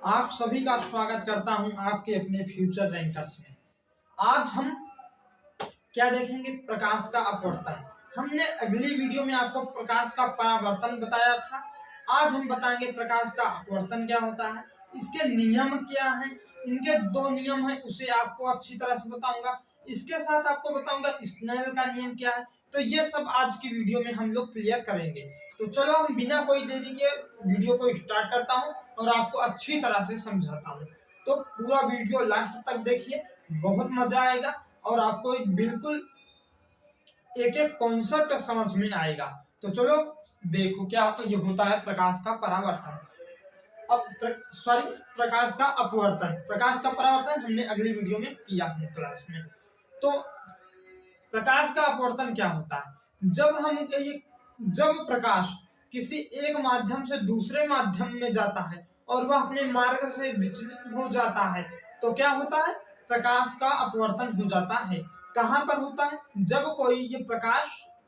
आप सभी का स्वागत करता हूं आपके अपने फ्यूचर रैंकर्स में। आज हम क्या देखेंगे? प्रकाश का अपवर्तन। हमने अगली वीडियो में आपको प्रकाश का परावर्तन बताया था। आज हम बताएंगे प्रकाश का अपवर्तन क्या होता है, इसके नियम क्या हैं। इनके दो नियम हैं, उसे आपको अच्छी तरह से बताऊंगा। इसके साथ आपको बताऊंगा स्नेल का नियम क्या है। तो ये सब आज की वीडियो में हम लोग क्लियर करेंगे। तो चलो हम बिना कोई देरी के वीडियो को स्टार्ट करता हूं और आपको अच्छी तरह से समझाता हूं। तो पूरा वीडियो लास्ट तक देखिए, बहुत मजा आएगा और आपको बिल्कुल एक एक कॉन्सेप्ट समझ में आएगा। तो चलो देखो क्या ये होता है प्रकाश का परावर्तन। प्रकाश का अपवर्तन। प्रकाश का परावर्तन हमने अगली वीडियो में किया है क्लास में। तो प्रकाश का अपवर्तन क्या होता है? जब प्रकाश किसी एक माध्यम से दूसरे माध्यम में जाता है और वह अपने मार्ग से विचलित हो जाता है तो क्या होता है? प्रकाश का अपवर्तन हो जाता है। कहां पर होता है?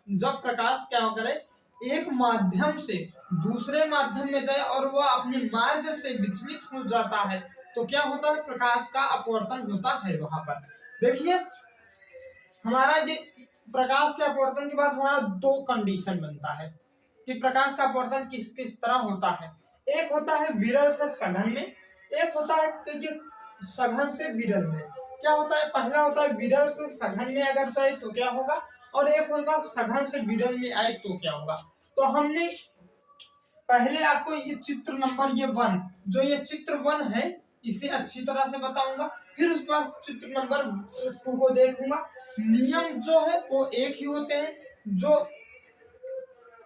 जब प्रकाश क्या करे, एक माध्यम से दूसरे माध्यम में जाए और वह अपने मार्ग से विचलित हो जाता है तो क्या होता है? प्रकाश का अपवर्तन होता है। वहां पर देखिए, हमारा ये प्रकाश के अपवर्तन के बाद हमारा दो कंडीशन बनता है कि प्रकाश का अपवर्तन किस किस तरह होता है। एक होता है विरल से सघन में, एक होता है कि सघन से विरल में। क्या होता है? पहला होता है विरल से सघन में अगर जाए तो क्या होगा, और एक होगा सघन से विरल में आए तो क्या होगा। तो हमने पहले आपको ये चित्र नंबर 1, जो ये चित्र 1 है, इसे अच्छी तरह से बताऊंगा। फिर उसके बाद चित्र नंबर 2 को देखूंगा। नियम जो है वो एक ही होते हैं, जो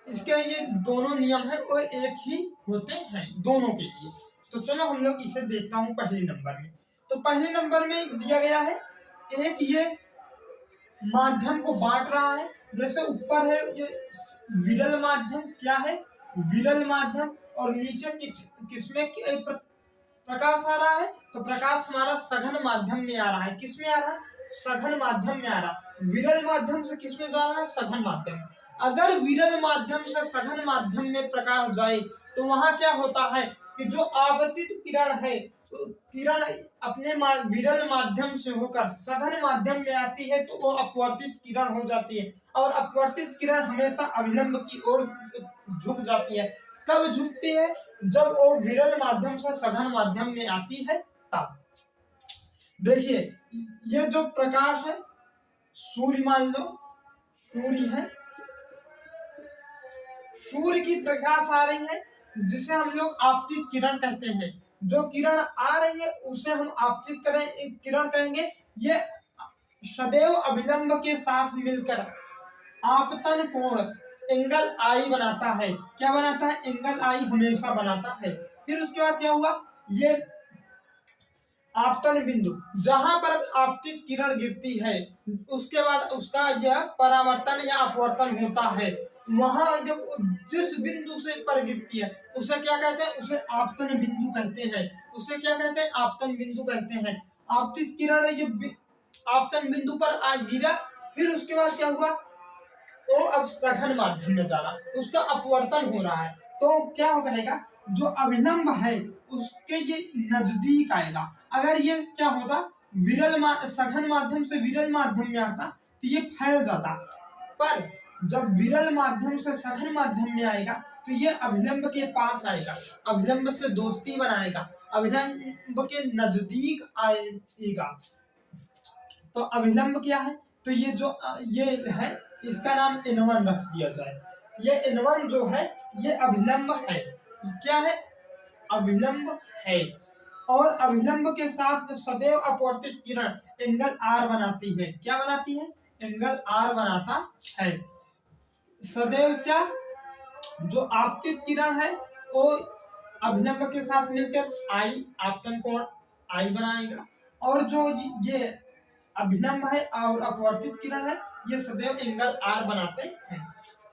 इसके ये दोनों नियम है वो एक ही होते हैं दोनों के लिए। तो चलो हम लोग इसे देखता हूं पहले नंबर में। तो पहले नंबर में दिया गया है, एक ये माध्यम को बांट रहा है। जैसे ऊपर है ये विरल माध्यम, क्या है? विरल माध्यम। और नीचे किसमें प्रकाश आ रहा है? तो प्रकाश हमारा सघन माध्यम में आ रहा है। किस में आ रहा है? सघन माध्यम में आ रहा है। विरल माध्यम से किस में जा रहा है? सघन माध्यम। अगर विरल माध्यम से सघन माध्यम में प्रकाश जाए तो वहां क्या होता है कि जो आपतित किरण है, किरण अपने विरल माध्यम से होकर सघन माध्यम में आती है तो वो अपवर्तित किरण हो जाती है। और अपवर्तित किरण हमेशा अभिलंब की ओर झुक जाती है। कब झुकती है? जब वो विरल माध्यम से सघन माध्यम में आती है तब। देखिए, ये जो प्रकाश है, सूर्य मान लो, सूर्य है, सूर्य की प्रकाश आ रही है जिसे हम लोग आपतित किरण कहते हैं। जो किरण आ रही है उसे हम आपतित किरण कहेंगे। ये सदैव अभिलंब के साथ मिलकर आपतन कोण एंगल आई बनाता है। क्या बनाता है? एंगल आई हमेशा बनाता है। फिर उसके बाद क्या हुआ? ये आपतन बिंदु, जहां पर आपतित किरण गिरती है उसके बाद उसका यह परावर्तन या अपवर्तन होता है। वहां जब जिस बिंदु से पर गिरती है उसे क्या कहते हैं? उसे आपतन बिंदु कहते हैं। उसे क्या कहते हैं? आपतन बिंदु कहते हैं। आपतित किरण जो आपतन बिंदु पर आ गिरा, फिर उसके बाद क्या हुआ? वो अब सघन माध्यम में जा रहा, उसका अपवर्तन हो रहा है। तो क्या हो करेगा? जो अभिलंब है उसके ये नजदीक आएगा। अगर ये क्या होता, सघन माध्यम से विरल माध्यम में आता तो ये फैल जाता। पर जब विरल माध्यम से सघन माध्यम में आएगा तो ये अभिलंब के पास आएगा, अभिलंब से दोस्ती बनाएगा, अभिलंब के नजदीक आएगा। तो अभिलंब क्या है? तो ये जो ये है, इसका नाम N1 रख दिया जाए। ये N1 जो है ये अभिलंब है। क्या है? अभिलंब है। और अभिलंब के साथ सदैव अपवर्तित किरण एंगल R बनाती है। क्या बनाती है? एंगल R बनाता है। सदैव क्या? जो आपतित किरण है वो अभिलंब के साथ मिलकर I आपतन कोण I बनाएगा, और जो ये अभिलंब है और अपवर्तित किरण है ये सदैव एंगल R बनाते हैं।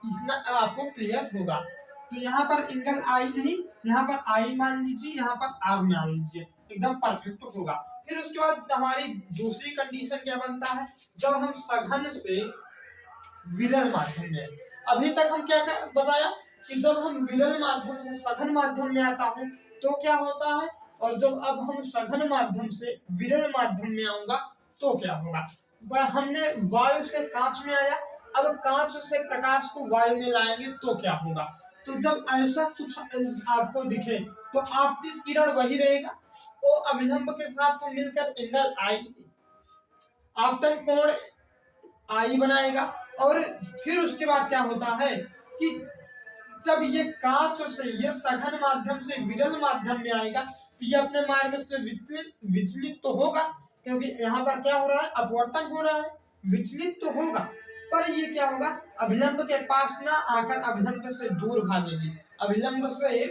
इतना आपको क्लियर होगा। तो यहाँ पर एंगल I नहीं, यहाँ पर I मान लीजिए, यहाँ पर R मान लीजिए, एकदम परफेक्ट होगा। फिर उसके बाद हमारी दूसरी कंडीशन क्या बनता है? जब हम सघन से विरल माध्यम में, अभी तक हम क्या बताया कि जब हम विरल माध्यम से सघन माध्यम में आता हूं तो क्या होता है? और जब अब हम सघन माध्यम से विरल माध्यम में आऊंगा तो क्या होगा। वह हमने वायु से कांच में आया, अब कांच से प्रकाश को वायु में लाएंगे तो क्या होगा। तो जब ऐसा कुछ आपको दिखे तो आपतित किरण वही रहेगा, तो अभिलंब के साथ मिलकर एंगल आई, आपतन कोण आई बनाएगा। और फिर उसके बाद क्या होता है कि जब ये कांच से ये सघन माध्यम से विरल माध्यम में आएगा तो ये अपने मार्ग से विचलित तो होगा, क्योंकि यहाँ पर क्या हो रहा है, अपवर्तन हो रहा है, विचलित तो होगा, पर ये क्या होगा, अभिलंब के पास ना आकर अभिलंब से दूर भागेगी, अभिलंब से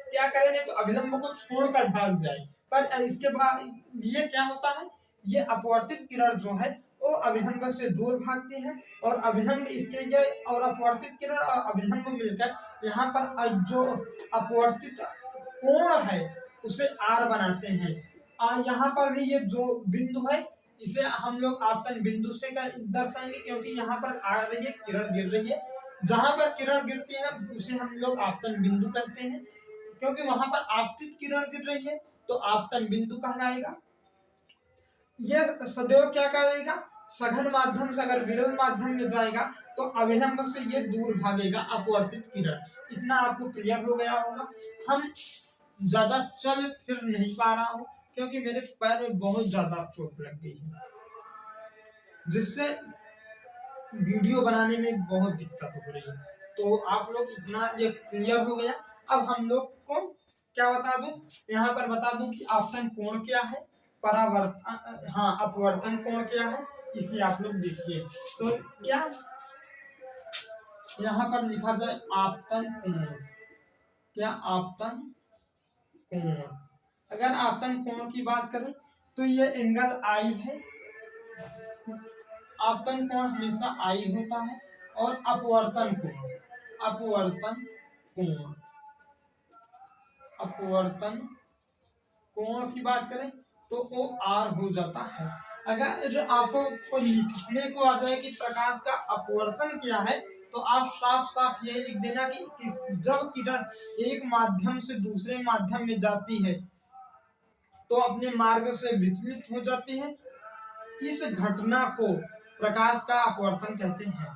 क्या करेंगे तो अभिलंब को छोड़कर भाग जाए। पर इसके बाद ये क्या होता है, ये अपवर्तित किरण जो है वो अभिलंब से दूर भागती है और अभिलंब इसके गए और अपवर्तित किरण और अभिलंब मिलकर यहाँ पर जो अपवर्तित कोण है उसे आर बनाते हैं। यहाँ पर भी ये जो बिंदु है इसे हम लोग आपतन बिंदु से दर्शाएंगे, क्योंकि यहाँ पर आ रही है किरण गिर रही है, जहां पर किरण गिरती है उसे हम लोग आपतन बिंदु कहते हैं, क्योंकि वहां पर आपतित किरण गिर रही है तो आपतन बिंदु कहलाएगा। यह सदैव क्या करेगा, सघन माध्यम से अगर विरल माध्यम में जाएगा तो अभिलंब से ये दूर भागेगा अपवर्तित किरण। इतना आपको क्लियर हो गया होगा। हम ज्यादा चल फिर नहीं पा रहा हूँ क्योंकि मेरे पैर में बहुत ज्यादा चोट लग गई है, जिससे वीडियो बनाने में बहुत दिक्कत हो रही है। तो आप लोग इतना ये क्लियर हो गया। अब हम लोग को क्या बता दूं, यहाँ पर बता दूं कि आपतन कोण क्या है, परावर्तन अपवर्तन कोण क्या है, इसे आप लोग देखिए। तो क्या यहाँ पर लिखा जाए आपतन कोण, क्या आपतन कोण, अगर आपतन कोण की बात करें तो ये एंगल आई है, आपतन कोण हमेशा आई होता है, और अपवर्तन कोण, अपवर्तन कोण, अपवर्तन कोण की बात करें तो वो आर हो जाता है। अगर आपको लिखने को आ जाए कि प्रकाश का अपवर्तन क्या है तो आप साफ साफ यही लिख देना कि जब किरण एक माध्यम से दूसरे माध्यम में जाती है तो अपने मार्ग से विचलित हो जाती है, इस घटना को प्रकाश का अपवर्तन कहते हैं।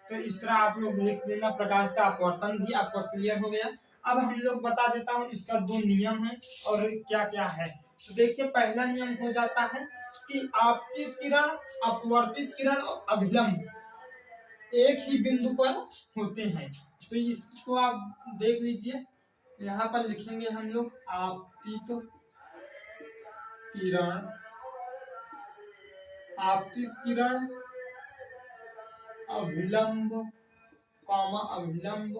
तो इस तरह आप लोग लिख देना, प्रकाश का अपवर्तन भी आपको क्लियर हो गया। अब हम लोग बता देता हूँ इसका दो नियम है और क्या क्या है। तो देखिए पहला नियम हो जाता है कि आपतित किरण, अपवर्तित किरण और अभिलंब एक ही बिंदु पर होते हैं। तो इसको आप देख लीजिए, यहाँ पर लिखेंगे हम लोग आपतित किरण, आपतित किरण अभिलंब कॉमा अभिलंब,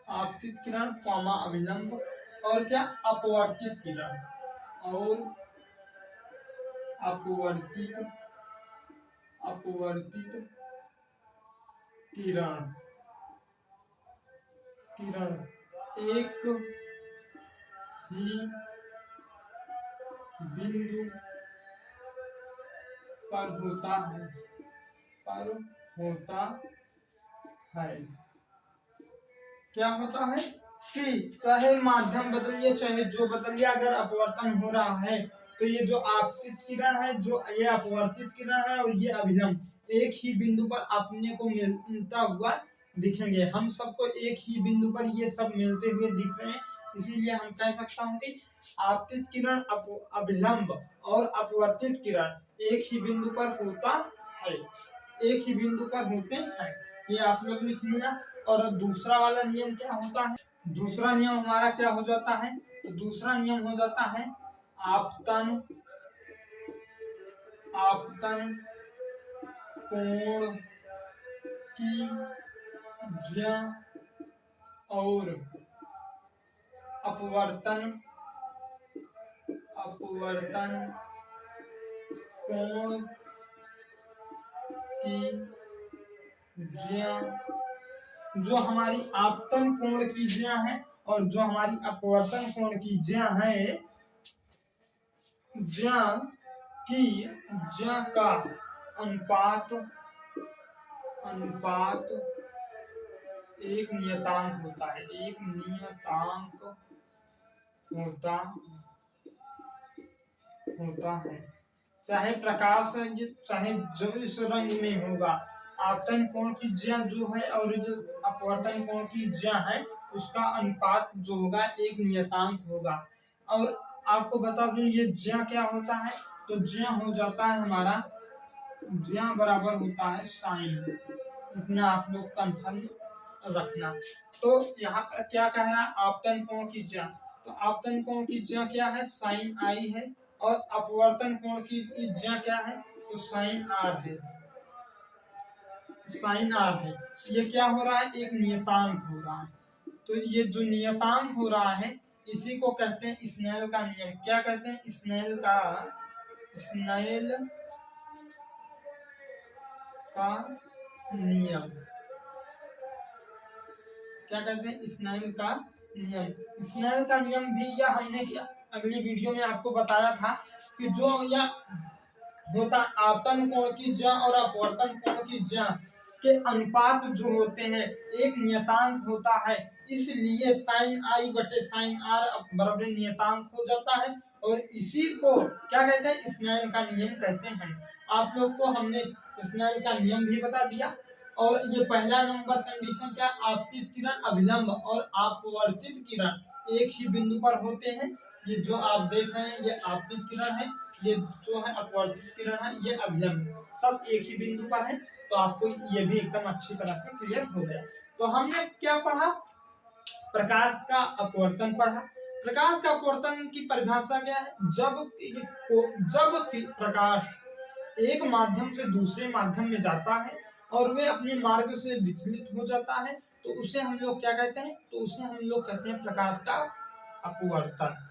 आपतित किरण कॉमा अभिलंब, और क्या अपवर्तित किरण, और अपवर्तित किरण, किरण एक ही बिंदु पर होता है, पर होता है। क्या होता है कि चाहे माध्यम बदलिए चाहे जो बदलिए, अगर अपवर्तन हो रहा है तो ये जो आपतित किरण है, जो ये अपवर्तित किरण है और ये अभिलंब एक ही बिंदु पर अपने को मिलता हुआ दिखेंगे। हम सबको एक ही बिंदु पर ये सब मिलते हुए दिख रहे हैं, इसीलिए हम कह सकता हूँ कि आपतित किरण, अभिलंब और अपवर्तित किरण एक ही बिंदु पर होता है, एक ही बिंदु पर होते हैं। ये आप लोग लिख लिया। और दूसरा वाला नियम क्या होता है, दूसरा नियम हमारा क्या हो जाता है, तो दूसरा नियम हो जाता है आपतन, आपतन कोण की ज्या और अपवर्तन, अपवर्तन कोण की ज्या, जो हमारी आपतन कोण की ज्या है और जो हमारी अपवर्तन कोण की ज्या है, ज्या की ज्या का अनुपात, अनुपात एक नियतांक होता है, एक नियतांक होता है, चाहे प्रकाश है, ये चाहे जो इस रंग में होगा, आपतन कोण की ज्या जो है और जो अपवर्तन कोण की ज्या है उसका अनुपात जो होगा एक नियतांक होगा। और आपको बता दूं ये ज्या क्या होता है, तो ज्या हो जाता है हमारा, ज्या बराबर होता है साइन। इतना आप लोग कंफर्म रखना। तो यहाँ पर क्या कह रहा है, आपतन कोण की ज्या, तो आपतन कोण की ज्या क्या है, साइन आई है, और अपवर्तन कोण की ज्या क्या है, तो साइन आर है, साइन आर है। ये क्या हो रहा है, एक नियतांक हो रहा है। तो ये जो नियतांक हो रहा है इसी को कहते हैं स्नेल का नियम। क्या कहते हैं, स्नेल का नियम। क्या कहते हैं, स्नेल का नियम। स्नेल का नियम भी यह हमने अगली वीडियो में आपको बताया था कि जो यह होता आपतन कोण की ज्या और अपवर्तन कोण की ज्या के अनुपात जो होते हैं एक नियतांक होता है, इसलिए साइन आई बटे साइन आर बराबर नियतांक हो जाता है। और इसी को क्या कहते हैं, स्नेल का नियम कहते हैं। आप लोग को हमने स्नेल का नियम भी बता दिया। और ये पहला नंबर कंडीशन क्या, आपतित किरण अभिलंब और अपवर्तित किरण एक ही बिंदु पर होते हैं। ये जो आप देख रहे हैं ये आपतित किरण है, ये जो है अपवर्तित किरण है, ये अभिलंब, सब एक ही बिंदु पर है। तो आपको ये भी एकदम अच्छी तरह से क्लियर हो गया। तो हमने क्या पढ़ा, प्रकाश का अपवर्तन पढ़ा। प्रकाश का अपवर्तन की परिभाषा क्या है, जब प्रकाश एक माध्यम से दूसरे माध्यम में जाता है और वे अपने मार्ग से विचलित हो जाता है तो उसे हम लोग क्या कहते हैं, तो उसे हम लोग कहते हैं प्रकाश का अपवर्तन।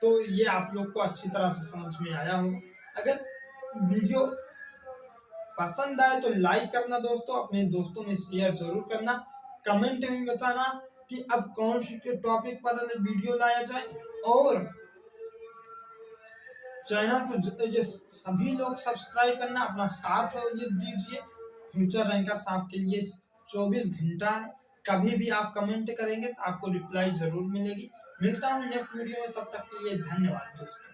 तो ये आप लोग को अच्छी तरह से समझ में आया होगा। अगर वीडियो पसंद आए तो लाइक करना दोस्तों, अपने दोस्तों में शेयर जरूर करना, कमेंट में बताना कि अब कौन से टॉपिक पर वीडियो लाया जाए। और चैनल को ये सभी लोग सब्सक्राइब करना, अपना साथ ये दीजिए। फ्यूचर रैंकर्स आपके लिए 24 घंटा है, कभी भी आप कमेंट करेंगे तो आपको रिप्लाई जरूर मिलेगी। मिलता हूँ नेक्स्ट वीडियो में, तब तक के लिए धन्यवाद दोस्तों।